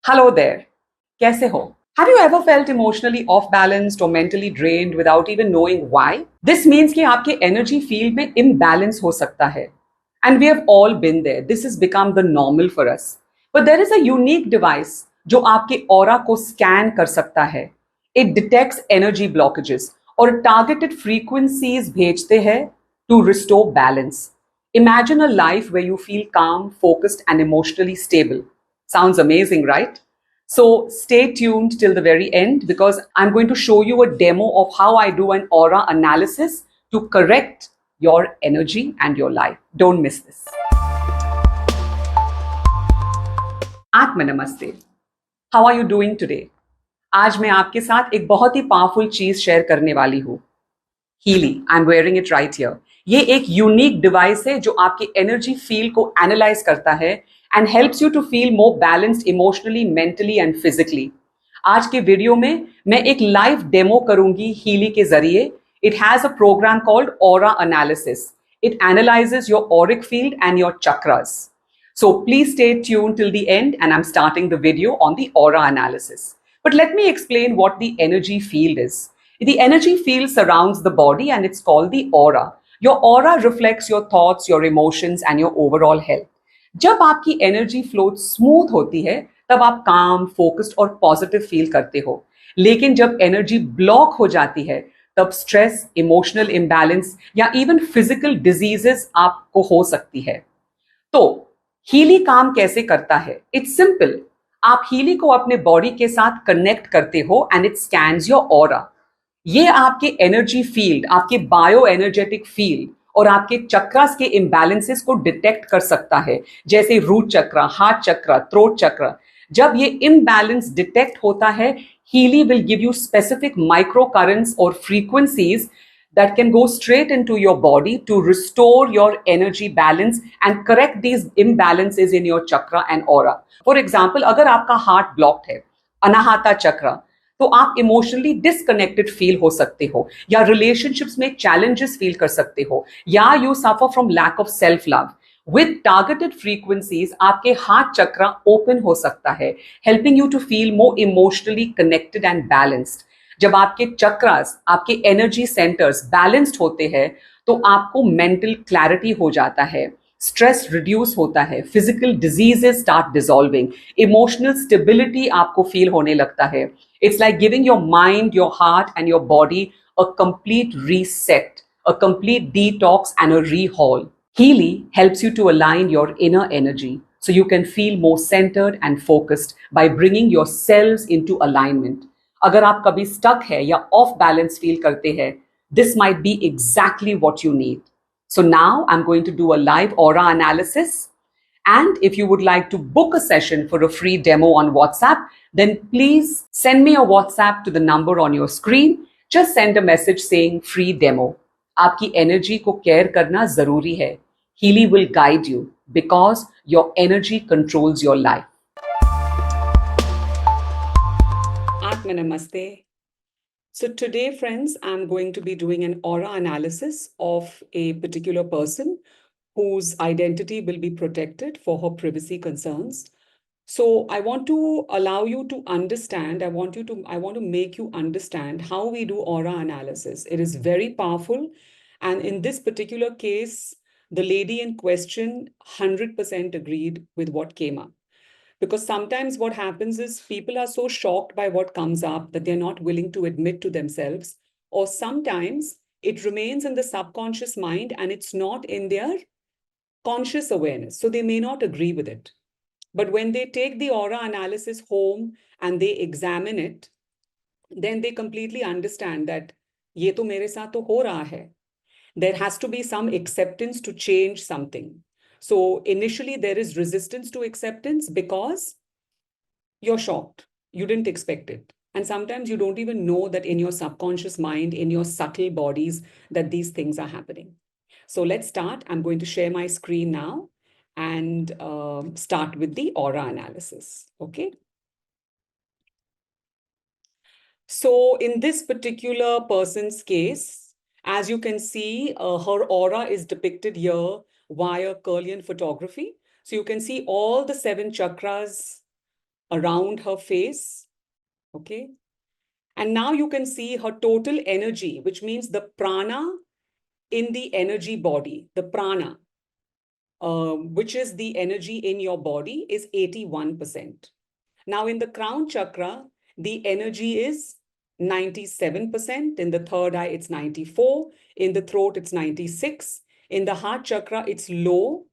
Hello there. कैसे हो? Have you ever felt emotionally off balanced or mentally drained without even knowing why? This means कि आपके energy field में imbalance हो सकता है. And we have all been there. This has become the normal for us. But there is a unique device जो आपके aura को scan कर सकता है. It detects energy blockages और targeted frequencies भेजते हैं to restore balance. Imagine a life where you feel calm, focused, and emotionally stable. Sounds amazing, right? So stay tuned till the very end because I'm going to show you a demo of how I do an aura analysis to correct your energy and your life. Don't miss this. आत्म नमस्ते. How are you doing today? आज मैं आपके साथ एक बहुत ही powerful चीज share करने वाली हूँ. Healy, I am wearing it right here. ये एक यूनिक डिवाइस है जो आपके एनर्जी फील्ड को एनालाइज करता है and helps you to feel more balanced emotionally, mentally and physically. आज के वीडियो में मैं एक लाइव डेमो करूंगी हीली के जरिए. It has a program called aura analysis. It analyzes your auric field and your chakras. So please stay tuned till the end and I'm starting the video on the aura analysis. But let me explain what the energy field is. The energy field surrounds the body and it's called the aura. Your aura reflects your thoughts, your emotions and your overall health. जब आपकी energy flow smooth होती है तब आप काम, focused और positive feel करते हो. लेकिन जब एनर्जी ब्लॉक हो जाती है तब स्ट्रेस, इमोशनल इम्बैलेंस या इवन फिजिकल डिजीजेस आपको हो सकती है. तो हीली काम कैसे करता है? It's simple. आप हीली को अपने बॉडी के साथ कनेक्ट करते हो and it scans your aura. ये आपके एनर्जी फील्ड, आपके बायो एनर्जेटिक फील्ड और आपके चक्रास के इम्बैलेंसेस को डिटेक्ट कर सकता है, जैसे रूट चक्र, हार्ट चक्र, थ्रोट चक्र. जब ये इम्बैलेंस डिटेक्ट होता है, Healy will give you specific micro currents और frequencies that can go straight into your body to restore your energy balance and correct these imbalances in your chakra and aura. For example, अगर आपका heart blocked है, अनाहता चक्र, तो आप emotionally disconnected feel हो सकते हो या रिलेशनशिप्स में चैलेंजेस फील कर सकते हो या you suffer from lack of self love. With targeted frequencies आपके हार्ट चक्र ओपन हो सकता है, helping you to feel more emotionally connected and balanced. जब आपके चक्रास, आपके एनर्जी सेंटर्स बैलेंस्ड होते हैं तो आपको मेंटल क्लैरिटी हो जाता है, स्ट्रेस रिड्यूस होता है, physical diseases start dissolving, emotional stability आपको फील होने लगता है. It's like giving your mind, your heart and your body a complete reset, a complete detox and a rehaul. Healy helps you to align your inner energy so you can feel more centered and focused by bringing your cells into alignment. अगर आप कभी stuck है या of balance feel करते हैं, this might be exactly what you need. So now I'm going to do a live aura analysis. And if you would like to book a session for a free demo on WhatsApp, then please send me a WhatsApp to the number on your screen. Just send a message saying free demo. आपकी energy को care करना जरूरी है. Healy will guide you because your energy controls your life. Atma Namaste. So today, friends, I'm going to be doing an aura analysis of a particular person whose identity will be protected for her privacy concerns. So I want to allow you to understand, I want to make you understand how we do aura analysis. It is very powerful. And in this particular case, the lady in question 100% agreed with what came up. Because sometimes what happens is people are so shocked by what comes up that they're not willing to admit to themselves, or sometimes it remains in the subconscious mind and it's not in their conscious awareness. So they may not agree with it. But when they take the aura analysis home and they examine it, then they completely understand that ye to mere saath to ho raha hai. There has to be some acceptance to change something. So initially there is resistance to acceptance because you're shocked. You didn't expect it. And sometimes you don't even know that in your subconscious mind, in your subtle bodies, that these things are happening. So let's start. I'm going to share my screen now and start with the aura analysis. Okay. So in this particular person's case, as you can see, her aura is depicted here via Kirlian photography. So you can see all the 7 chakras around her face. Okay. And now you can see her total energy, which means the prana in the energy body, the prana, which is the energy in your body, is 81%. Now, in the crown chakra, the energy is 97%. In the third eye, it's 94. In the throat, it's 96. In the heart chakra, it's low.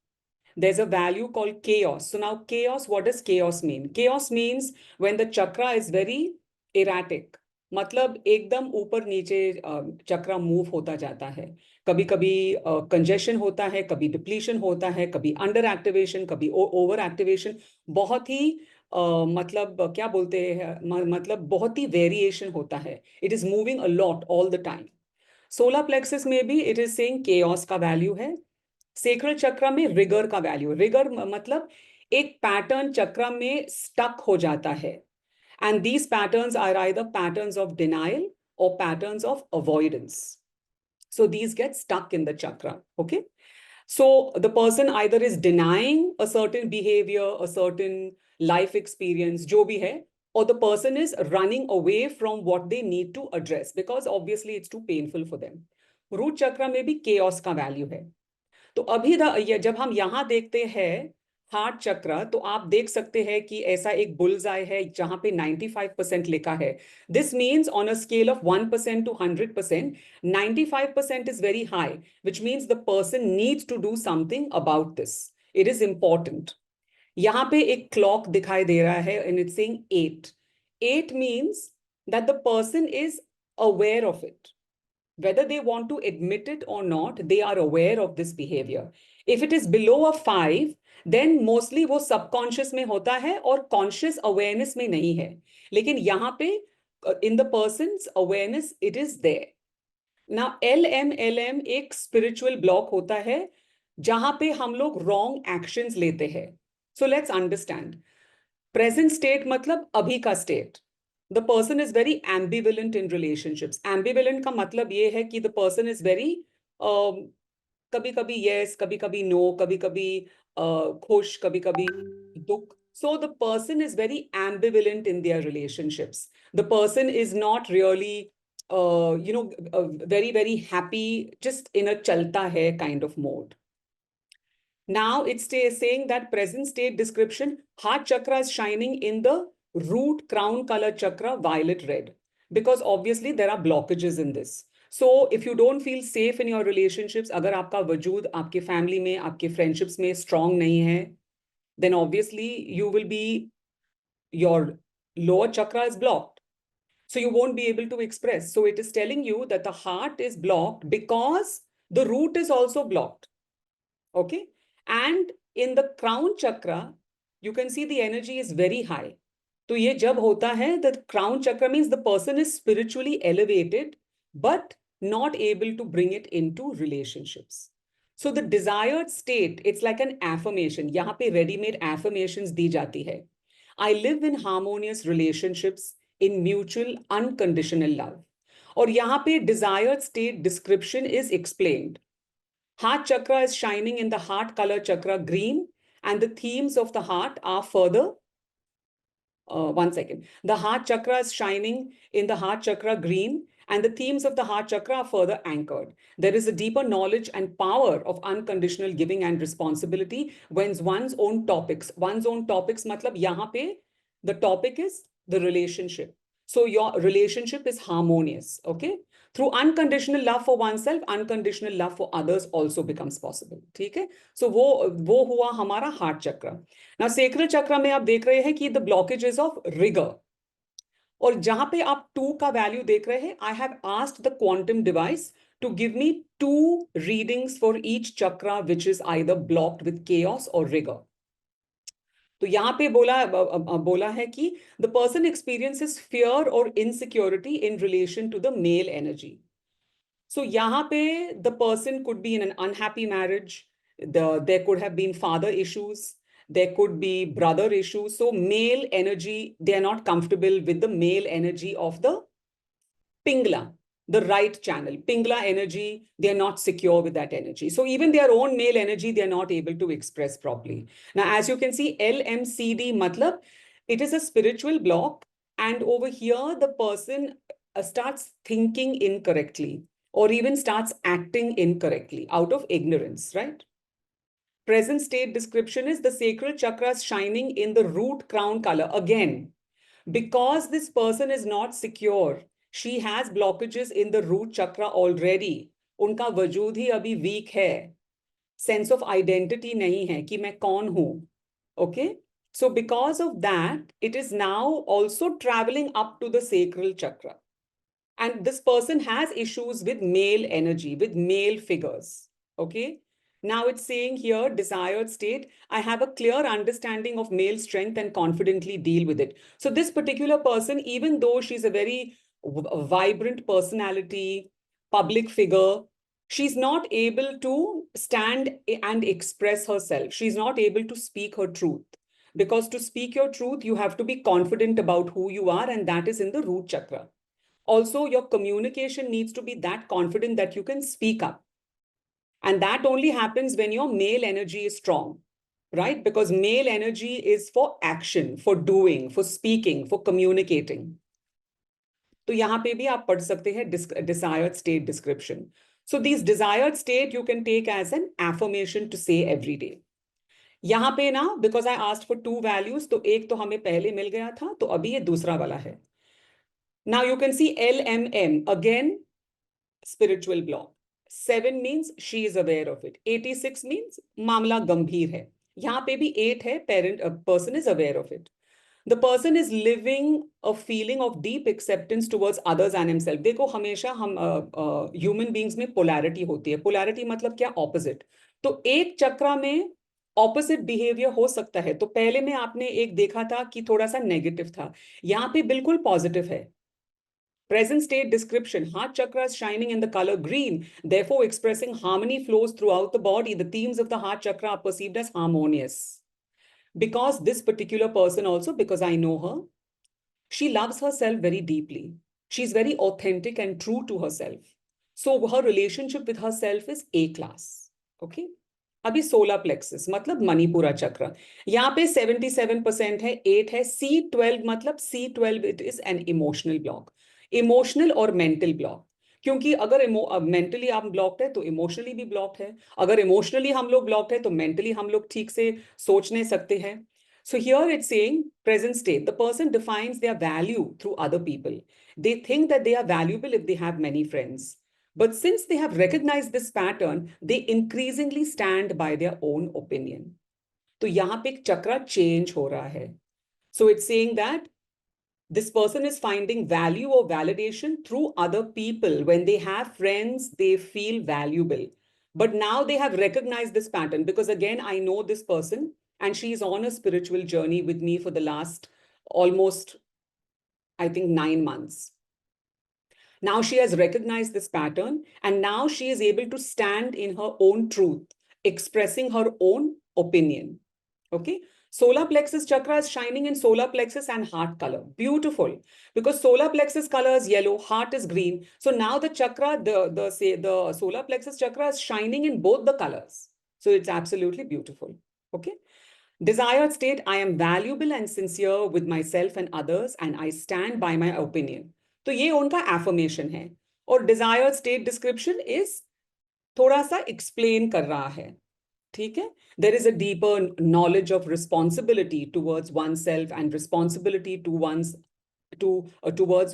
There's a value called chaos. So now chaos, what does chaos mean? Chaos means when the chakra is very erratic. मतलब एकदम ऊपर नीचे चक्रा move होता जाता है. कभी कभी congestion होता है, कभी डिप्लीशन होता है, कभी अंडर एक्टिवेशन, कभी ओवर एक्टिवेशन. बहुत ही मतलब क्या बोलते हैं, मतलब बहुत ही वेरिएशन होता है. It is moving a lot all the time. Solar plexus में भी इट इज सेइंग केओस का वैल्यू है. सेक्रल चक्र में रिगर का वैल्यू. रिगर मतलब एक पैटर्न चक्र में स्टक हो जाता है. And these patterns are either patterns of denial or patterns of avoidance. So these get stuck in the chakra. Okay. So the person either is denying a certain behavior, a certain life experience, jo bhi hai, or the person is running away from what they need to address because obviously it's too painful for them. Root chakra में भी chaos का value है. तो अभी जब हम यहाँ देखते हैं हार्ट चक्र, तो आप देख सकते हैं कि ऐसा एक बुल्स आई है जहां पे 95% लिखा है. This means on a scale of 1% to 100%, 95% is very high, which means the person needs to do something about this. It is important. यहाँ पे एक क्लॉक दिखाई दे रहा है and it's saying 8. 8 means that the person is aware of it. Whether they want to admit it or not, they are aware of this behavior. If it is below a 5, then mostly वो subconscious में होता है और conscious awareness में नहीं है. लेकिन यहाँ पे in the person's awareness it is there. Now LM एक spiritual block होता है जहाँ पे हम लोग wrong actions लेते हैं. So let's understand. Present state मतलब अभी का state. The person is very ambivalent in relationships. Ambivalent का मतलब ये है कि the person is very कभी कभी yes, कभी कभी no, कभी कभी खुश, कभी कभी दुख. So the person is very ambivalent in their relationships. The person is not really, very, very happy, just in a chalta hai kind of mode. Now it's saying that present state description, heart chakra is shining in the root crown color chakra, violet red, because obviously there are blockages in this. So if you don't feel safe in your relationships, अगर आपका वजूद आपके family में, आपके friendships में strong नहीं है, then obviously you will be, your lower chakra is blocked. So you won't be able to express. So it is telling you that the heart is blocked because the root is also blocked. Okay. And in the crown chakra, you can see the energy is very high. तो ये जब होता है, the crown chakra means the person is spiritually elevated, but not able to bring it into relationships. So the desired state, it's like an affirmation. यहाँ पे ready-made affirmations दी जाती है. I live in harmonious relationships in mutual unconditional love. और यहाँ पे desired state description is explained. Heart chakra is shining in the heart color chakra green, and the themes of the heart are further. One second. The heart chakra is shining in the heart chakra green, and the themes of the heart chakra are further anchored. There is a deeper knowledge and power of unconditional giving and responsibility when one's own topics. One's own topics, matlab yahan pe, the topic is the relationship. So your relationship is harmonious, okay? Through unconditional love for oneself, unconditional love for others also becomes possible. ठीक है? So वो हुआ हमारा heart chakra. Now sacral chakra में आप देख रहे हैं कि the blockage is of rigor. और जहां पे आप 2 का वैल्यू देख रहे हैं, I have asked the quantum device to give me 2 readings for each chakra which is either blocked with chaos or rigor. तो यहाँ पे बोला है कि the person experiences fear or insecurity in relation to the male energy. So यहाँ पे the person could be in an unhappy marriage. There could have been father issues. There could be brother issues. So male energy, they are not comfortable with the male energy of the Pingla, the right channel. Pingla energy, they are not secure with that energy. So even their own male energy, they are not able to express properly. Now, as you can see, LMCD matlab, It is a spiritual block. And over here, the person starts thinking incorrectly or even starts acting incorrectly out of ignorance, right? Present state description is the sacral chakras shining in the root crown color. Again, because this person is not secure, she has blockages in the root chakra already. उनका वजूद ही अभी week है, sense of identity नहीं है कि मैं कौन हूं. Okay, so because of that, it is now also traveling up to the sacral chakra. And this person has issues with male energy, with male figures. Okay. Now it's saying here, desired state, I have a clear understanding of male strength and confidently deal with it. So this particular person, even though she's a very vibrant personality, public figure, she's not able to stand and express herself. She's not able to speak her truth. Because to speak your truth, you have to be confident about who you are, and that is in the root chakra. Also, your communication needs to be that confident that you can speak up. And that only happens when your male energy is strong, right? Because male energy is for action, for doing, for speaking, for communicating. तो यहाँ पे भी आप पढ़ सकते हैं desired state description. So these desired state you can take as an affirmation to say every day. यहाँ पे ना, because I asked for 2 values, तो एक तो हमें पहले मिल गया था, तो अभी ये दूसरा वाला है. Now you can see LMM, again, spiritual block. 7 means she is aware of it. 86 means मामला गंभीर है. यहाँ पे भी 8 है, a person is aware of it. The person is living a feeling of deep acceptance towards others and himself. देखो हमेशा हम human beings में polarity होती है. Polarity मतलब क्या? Opposite. तो एक चक्रा में opposite behavior हो सकता है. तो पहले में आपने एक देखा था कि थोड़ा सा negative था. यहाँ पे बिल्कुल positive है. Present state description, heart chakra is shining in the color green, therefore expressing harmony flows throughout the body. The themes of the heart chakra are perceived as harmonious. Because this particular person also, because I know her, she loves herself very deeply. She's very authentic and true to herself. So her relationship with herself is A class. Okay? अभी solar plexus मतलब मणिपुरा चक्र, यहाँ पे 77% है, 8 है. C12 मतलब C12 it is an emotional block, emotional और mental block. क्योंकि अगर मेंटली आप ब्लॉक्ड है तो इमोशनली भी ब्लॉक्ड है, अगर इमोशनली हम लोग ब्लॉक्ड है तो मेंटली हम लोग ठीक से सोच नहीं सकते हैं. So here it's saying present state, the person defines their value through other people. They think that they are valuable if they have many friends. But since they have recognized this pattern, they increasingly stand by their own opinion. तो यहाँ पे एक चक्रा change हो रहा है. So it's saying that this person is finding value or validation through other people. When they have friends, they feel valuable. But now they have recognized this pattern because again, I know this person and she is on a spiritual journey with me for the last almost, I think, 9 months. Now she has recognized this pattern and now she is able to stand in her own truth, expressing her own opinion. Okay. Solar plexus chakra is shining in solar plexus and heart color. Beautiful. Because solar plexus color is yellow, heart is green. So now the chakra, the solar plexus chakra is shining in both the colors. So it's absolutely beautiful. Okay. Desired state, I am valuable and sincere with myself and others and I stand by my opinion. तो ये उनका affirmation है. और desired state description is थोड़ा सा explain कर रहा है. ठीक है? There is a deeper knowledge of responsibility towards oneself and responsibility towards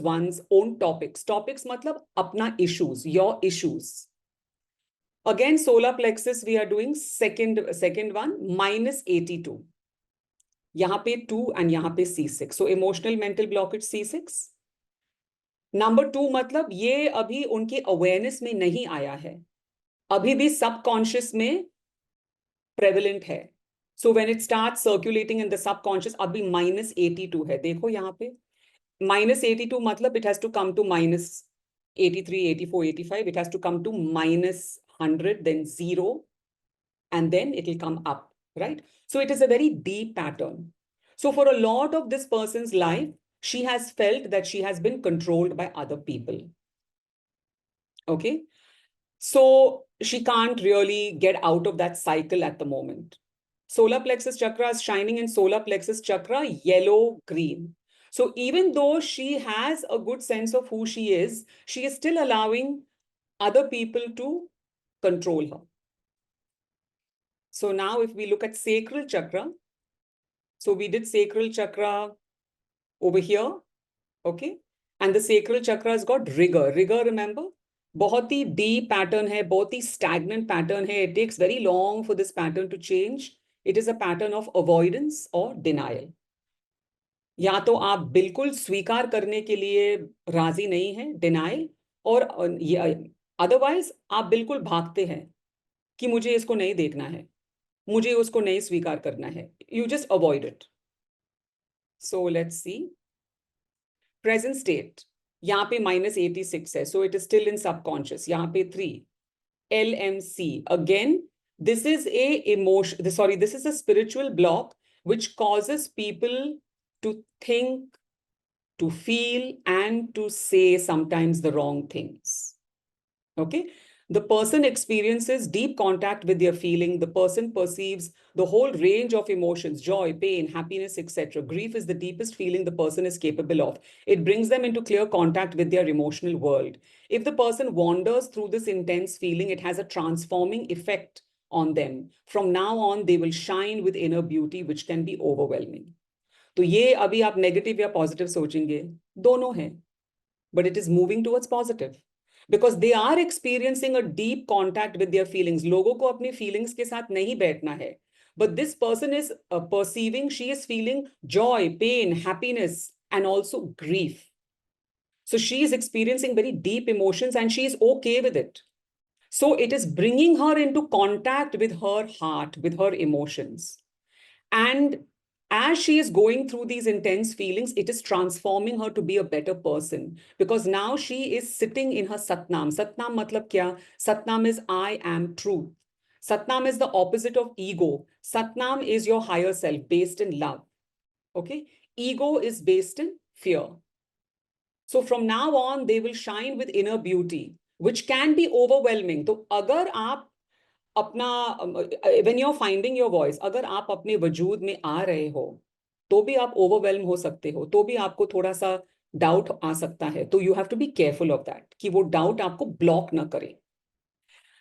one's own topics. Topics मतलब अपना issues, your issues. Again, solar plexus, we are doing second one, -82. यहाँ पे 2 and यहाँ पे C6. So emotional mental blockage C6. Number 2 मतलब ये अभी उनके अवेयरनेस में नहीं आया है, अभी भी सबकॉन्शियस में प्रेवलेंट है. So when it start circulating in the subconscious, अभी -82 है. देखो यहाँ पे -82 मतलब it has to come to -83, 84, 85. It has to come to -100, then 0, and then it will come up, right? So it is a very deep pattern. So for a lot of this person's life, she has felt that she has been controlled by other people. Okay. So she can't really get out of that cycle at the moment. Solar plexus chakra is shining in solar plexus chakra yellow green. So even though she has a good sense of who she is still allowing other people to control her. So now if we look at sacral chakra, so we did sacral chakra over here, okay? And the sacral chakra has got rigor. Rigor, remember? बहुत ही deep pattern है, बहुत ही stagnant pattern है. It takes very long for this pattern to change. It is a pattern of avoidance or denial. या तो आप बिल्कुल स्वीकार करने के लिए राजी नहीं है, डिनाइल, और अदरवाइज आप बिल्कुल भागते हैं कि मुझे इसको नहीं देखना है, मुझे उसको नहीं स्वीकार करना है. You just avoid it. So let's see present state. यहाँ पे -86 है, सो it is still in subconscious. यहाँ पे 3 LMC again. This is a emotion, sorry, this is a spiritual block which causes people to think, to feel, and to say sometimes the wrong things. Okay? The person experiences deep contact with their feeling. The person perceives the whole range of emotions: joy, pain, happiness, etc. Grief is the deepest feeling the person is capable of. It brings them into clear contact with their emotional world. If the person wanders through this intense feeling, it has a transforming effect on them. From now on, they will shine with inner beauty, which can be overwhelming. तो ये अभी आप negative या positive सोचेंगे, दोनों है, but it is moving towards positive because they are experiencing a deep contact with their feelings. लोगों को अपनी feelings के साथ नहीं बैठना है, but this person is perceiving, she is feeling joy, pain, happiness, and also grief. So she is experiencing very deep emotions and she is okay with it. So it is bringing her into contact with her heart, with her emotions. And as she is going through these intense feelings, it is transforming her to be a better person because now she is sitting in her Satnam. Satnam matlab kya? Satnam is I am truth. Satnam is the opposite of ego. Satnam is your higher self based in love. Okay? Ego is based in fear. So from now on, they will shine with inner beauty, which can be overwhelming. So agar aap अपना when you're finding your voice, अगर आप अपने वजूद में आ रहे हो तो भी आप ओवरवेल्म हो सकते हो, तो भी आपको थोड़ा सा डाउट आ सकता है. तो you have to be careful of that कि वो डाउट आपको ब्लॉक ना करे.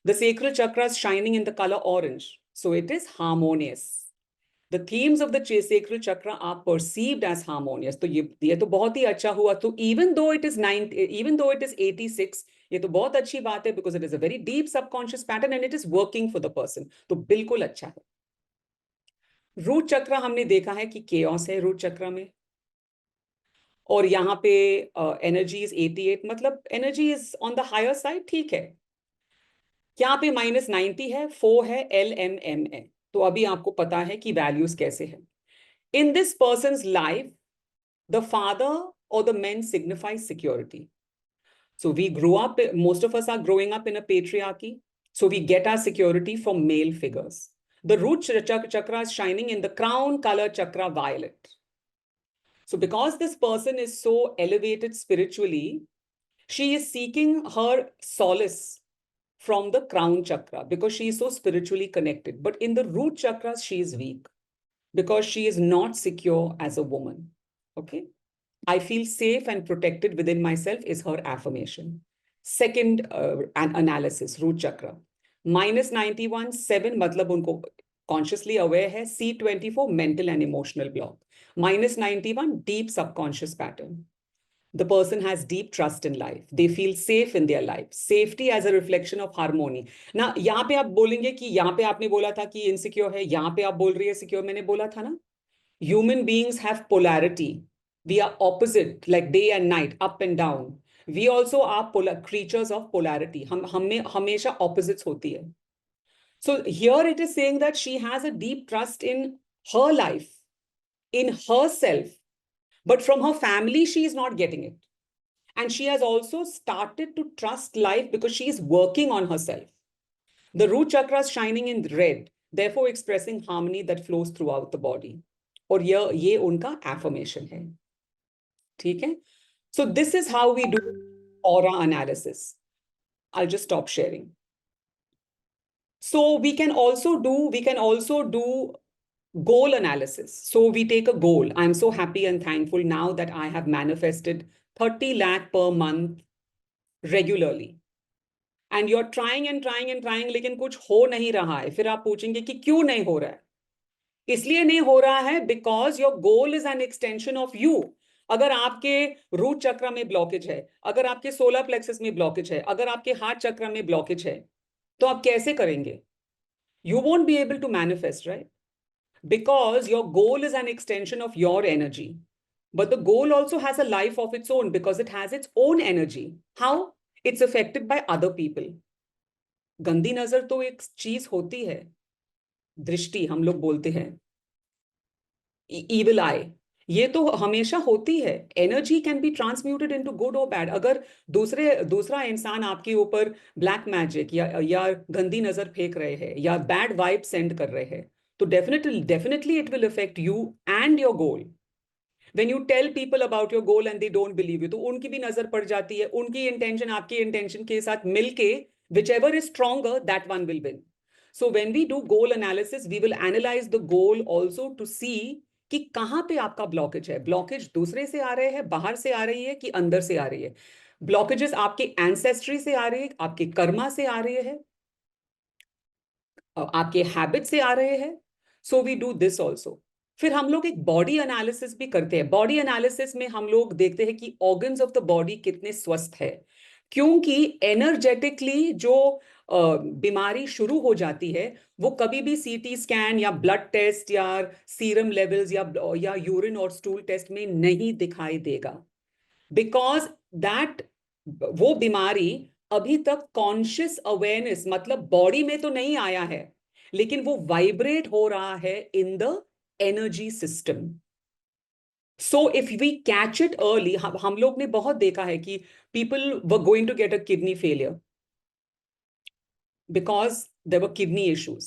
The sacral chakra is shining in the colour orange, so it is harmonious. The themes of the sacral chakra are perceived as harmonious. तो ये तो बहुत ही अच्छा हुआ. तो even though it is 86, ये तो बहुत अच्छी बात है because it is a very deep subconscious pattern and it is working for the person. तो बिल्कुल अच्छा है. रूट चक्र हमने देखा है कि chaos है रूट चक्र में, और यहाँ पे एनर्जी इज 88, मतलब energy is on the higher side. ठीक है. यहाँ पे -90 है, 4 है, LMM है. तो अभी आपको पता है कि वैल्यूज कैसे है. In this person's life, the father or the men signifies security. So we grew up, most of us are growing up in a patriarchy. So we get our security from male figures. The root chakra is shining in the crown color chakra violet. So because this person is so elevated spiritually, she is seeking her solace from the crown chakra because she is so spiritually connected. But in the root chakras, she is weak because she is not secure as a woman. Okay. I feel safe and protected within myself is her affirmation. Second analysis, root chakra. -91, 7 मतलब उनको consciously aware है. C24, mental and emotional block. -91, deep subconscious pattern. The person has deep trust in life. They feel safe in their life. Safety as a reflection of harmony. ना यहाँ पे आप बोलेंगे कि यहाँ पे आपने बोला था कि insecure है, यहाँ पे आप बोल रही है secure. मैंने बोला था ना, human beings have polarity. We are opposite, like day and night, up and down. We also are creatures of polarity. हमें हमेशा opposites होती है. So here it is saying that she has a deep trust in her life, in herself, but from her family, she is not getting it. And she has also started to trust life because she is working on herself. The root chakra is shining in red, therefore expressing harmony that flows throughout the body. और ये उनका affirmation है. ठीक है? So this is how we do aura analysis. I'll just stop sharing. So we can also do Goal analysis. So we take a goal. I'm so happy and thankful now that I have manifested 30 lakh per month regularly. And you're trying and trying and trying, लेकिन कुछ हो नहीं रहा है. फिर आप पूछेंगे कि क्यों नहीं हो रहा है. इसलिए नहीं हो रहा है because your goal is an extension of you. अगर आपके रूट चक्र में ब्लॉकेज है, अगर आपके सोलर प्लेक्सस में ब्लॉकेज है, अगर आपके हार्ट चक्र में ब्लॉकेज है, तो आप कैसे करेंगे? You won't be able to manifest, right? Because your goal is an extension of your energy. But the goal also has a life of its own because it has its own energy. How? It's affected by other people. गंदी नजर तो एक चीज होती है, दृष्टि हम लोग बोलते हैं, evil eye. ये तो हमेशा होती है. Energy can be transmuted into good और बैड. अगर दूसरा इंसान आपके ऊपर ब्लैक मैजिक या गंदी नजर फेंक रहे हैं या बैड वाइब सेंड कर रहे हैं, तो definitely it will affect you and your goal. When you tell people about your goal and they don't believe you, तो उनकी भी नजर पड़ जाती है. उनकी इंटेंशन आपकी इंटेंशन के साथ मिलके, whichever is stronger, that one will win. So when we do goal analysis, we will analyze the goal also to see कि कहाँ पे आपका ब्लॉकेज है. ब्लॉकेज दूसरे से आ रहे हैं, बाहर से आ रही है कि अंदर से आ रही है. ब्लॉकेजेस आपके एंसेस्ट्री से आ रही है, आपके कर्मा से आ रहे हैं, आपके हैबिट से आ रहे हैं. So we do this also. फिर हम लोग एक बॉडी एनालिसिस भी करते हैं. बॉडी एनालिसिस में हम लोग देखते हैं कि ऑर्गन्स ऑफ द बॉडी कितने स्वस्थ है. क्योंकि एनर्जेटिकली जो बीमारी शुरू हो जाती है, वो कभी भी सीटी स्कैन या ब्लड टेस्ट या सीरम लेवल्स या यूरिन और स्टूल टेस्ट में नहीं दिखाई देगा. बिकॉज दैट वो बीमारी अभी तक कॉन्शियस अवेयरनेस मतलब बॉडी में तो नहीं आया है, लेकिन वो वाइब्रेट हो रहा है in the energy system. So if we catch it early, हम लोग ने बहुत देखा है कि people were going to get a kidney failure because there were kidney issues.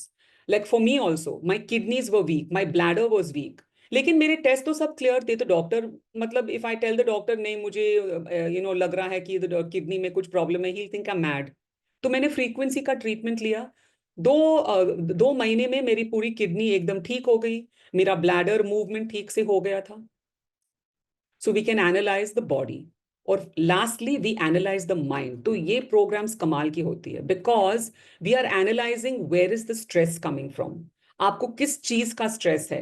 Like for me also, my kidneys were weak, my bladder was weak. लेकिन मेरे test तो सब क्लियर थे. तो डॉक्टर मतलब if I tell the doctor नहीं मुझे लग रहा है कि किडनी में कुछ प्रॉब्लम है, ही थिंक आई एम मैड. तो मैंने फ्रीक्वेंसी का ट्रीटमेंट लिया. 2 महीने में मेरी पूरी किडनी एकदम ठीक हो गई. मेरा ब्लैडर मूवमेंट ठीक से हो गया था. So we can analyse the body. और lastly we analyse the mind. तो ये प्रोग्राम्स कमाल की होती है because we are analysing where is the stress coming from. आपको किस चीज का स्ट्रेस है.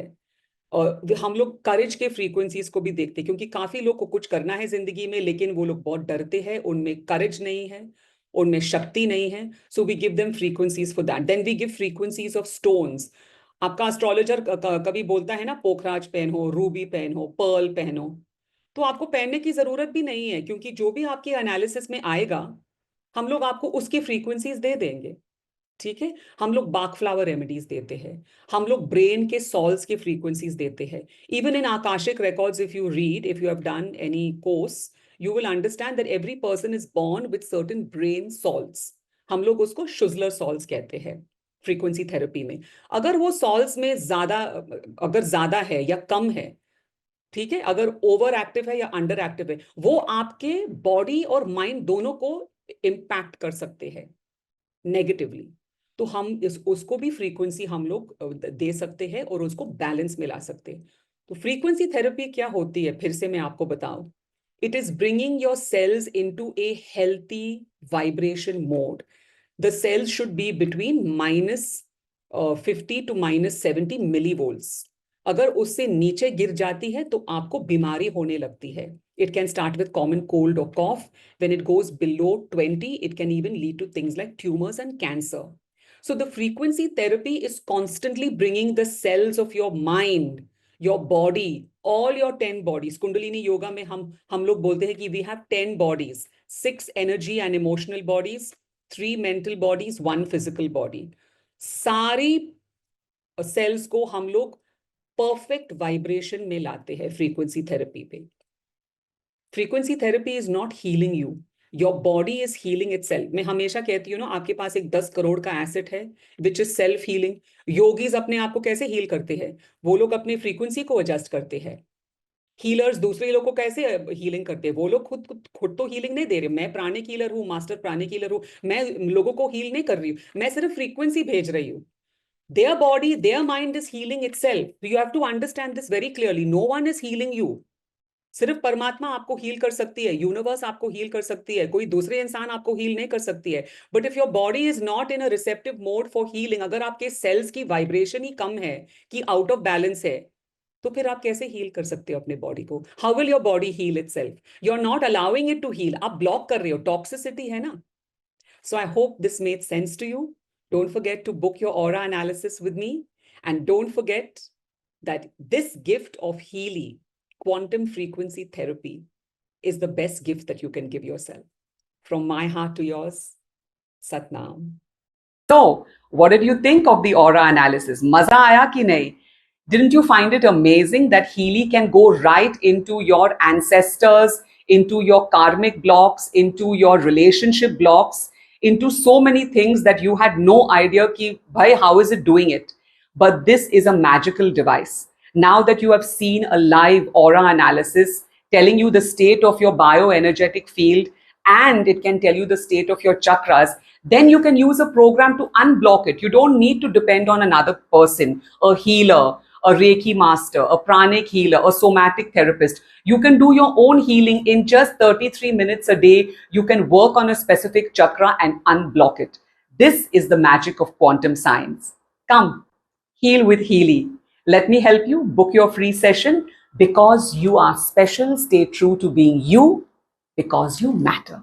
और हम लोग करेज के फ्रीक्वेंसीज को भी देखते हैं, क्योंकि काफी लोग को कुछ करना है जिंदगी में, लेकिन वो लोग बहुत डरते हैं, उनमें करेज नहीं है, उनमें शक्ति नहीं है. So we give them frequencies for that. Then we give frequencies of stones. आपका एस्ट्रोलॉजर कभी बोलता है ना, पोखराज पहनो, रूबी पहनो, पर्ल पहनो. तो आपको पहनने की जरूरत भी नहीं है, क्योंकि जो भी आपके एनालिसिस में आएगा, हम लोग आपको उसकी फ्रीक्वेंसीज दे देंगे. ठीक है. हम लोग बाक फ्लावर रेमेडीज देते हैं. हम लोग ब्रेन के सॉल्स के फ्रीक्वेंसीज देते हैं. Even in Akashic records, if you have done any course, you will understand that every person is born with certain brain souls. हम लोग उसको शुजलर सॉल्स कहते हैं फ्रीक्वेंसी थेरेपी में. अगर वो सॉल्स में ज्यादा है या कम है, ठीक है, अगर ओवर एक्टिव है या अंडर एक्टिव है, वो आपके बॉडी और माइंड दोनों को इम्पैक्ट कर सकते हैं नेगेटिवली. तो हम उसको भी फ्रीक्वेंसी हम लोग दे सकते हैं और उसको बैलेंस में ला सकते हैं. तो फ्रीक्वेंसी थेरेपी क्या होती है, फिर से मैं आपको बताऊं. It is bringing your cells into a healthy vibration mode. The cells should be between -50 to -70 millivolts. अगर उससे नीचे गिर जाती है तो आपको बीमारी होने लगती है. It can start with common cold or cough. When it goes below 20, it can even lead to things like tumors and cancer. So the frequency therapy is constantly bringing the cells of your mind, your body, all your 10 bodies. Kundalini yoga में हम लोग बोलते हैं कि we have 10 bodies, 6 energy and emotional bodies, 3 mental bodies, 1 physical body. सारी sales को हम लोग परफेक्ट वाइब्रेशन में लाते हैं फ्रीक्वेंसी थेरेपी पे. Frequency therapy is not healing you, your body is healing it self. मैं हमेशा कहती हूँ ना, आपके पास एक 10 करोड़ का एसेट है which is self healing. Yogis अपने आप को कैसे हील करते हैं? वो लोग अपनी फ्रीक्वेंसी को एडजस्ट करते हैं. हीलर्स दूसरे लोगों को कैसे हीलिंग करते हैं? वो लोग खुद तो हीलिंग नहीं दे रहे. मैं प्राणिक हीलर हूँ, मास्टर प्राणिक हीलर हूँ, मैं लोगों को हील नहीं कर रही हूँ, मैं सिर्फ फ्रीक्वेंसी भेज रही हूँ. Their body, their mind is healing itself. So you have to understand this very clearly. No one is healing you. सिर्फ परमात्मा आपको हील कर सकती है, यूनिवर्स आपको हील कर सकती है, कोई दूसरे इंसान आपको हील नहीं कर सकती है. But if your body is not in a receptive mode for healing, अगर आपके सेल्स की वाइब्रेशन ही कम है, कि आउट ऑफ बैलेंस है, तो फिर आप कैसे हील कर सकते हो अपने बॉडी को? How will your body heal itself? You are not allowing it to heal. आप ब्लॉक कर रहे हो, टॉक्सिसिटी है ना. So I hope this made sense to you. Don't forget to book your aura analysis with me. And don't forget that this gift of Healy, quantum frequency therapy, is the best gift that you can give yourself. From my heart to yours, Satnam. So, what did you think of the aura analysis? Maza aaya ki nahi? Didn't you find it amazing that Healy can go right into your ancestors, into your karmic blocks, into your relationship blocks, into so many things that you had no idea ki, bhai, how is it doing it? But this is a magical device. Now that you have seen a live aura analysis telling you the state of your bioenergetic field, and it can tell you the state of your chakras, then you can use a program to unblock it. You don't need to depend on another person, a healer, a Reiki master, a pranic healer, a somatic therapist. You can do your own healing in just 33 minutes a day. You can work on a specific chakra and unblock it. This is the magic of quantum science. Come, heal with Healy. Let me help you book your free session. Because you are special, stay true to being you, because you matter.